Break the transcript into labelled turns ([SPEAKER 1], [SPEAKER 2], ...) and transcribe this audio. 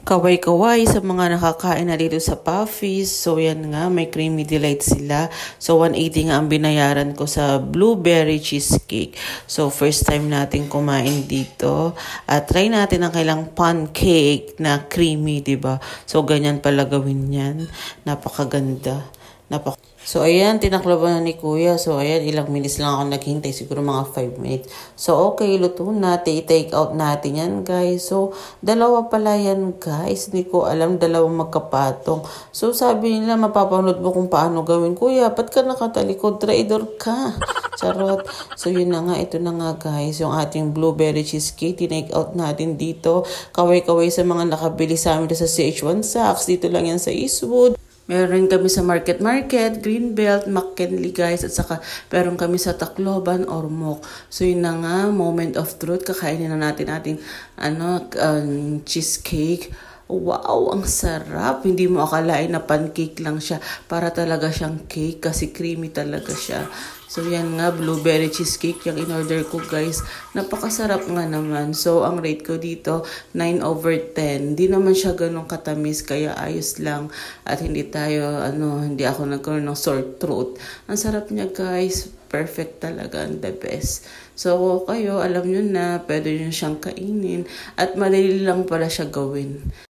[SPEAKER 1] Kaway-kaway sa mga nakakain na dito sa Puffy's. So, yan nga, may creamy delight sila. So, 180 nga ang binayaran ko sa blueberry cheesecake. So, first time natin kumain dito. At try natin ang kailang pancake na creamy, diba? So, ganyan pala gawin yan. Napakaganda. So, ayan, tinakloban na ni Kuya. So, ayan, ilang minutes lang ako naghintay. Siguro mga 5 minutes. So, okay, luto na. I-take out natin yan, guys. So, dalawa pala yan, guys. Hindi ko alam, dalawang magkapatong. So, sabi nila, mapapanood mo kung paano gawin. Kuya, ba't ka nakatalikod? Traidor ka. Charot. So, yun na nga. Ito na nga, guys. Yung ating blueberry cheesecake. Tinake out natin dito. Kaway-kaway sa mga nakabili sa amin sa CH1 Saks. Dito lang yan sa Eastwood. Meron kami sa Market, Greenbelt, McKinley guys, at saka meron kami sa Tacloban, Ormoc. So yun na nga, moment of truth, kakainin na natin ating cheesecake. Wow, ang sarap. Hindi mo akalain na pancake lang siya. Para talaga siyang cake kasi creamy talaga siya. So, yan nga, blueberry cheesecake yung in-order ko, guys. Napakasarap nga naman. So, ang rate ko dito, 9/10. Hindi naman siya ganun katamis, kaya ayos lang. At hindi ako nagkaroon ng sore throat. Ang sarap niya, guys. Perfect talaga, the best. So, kayo, alam nyo na, pwede nyo siyang kainin. At madali lang pala siya gawin.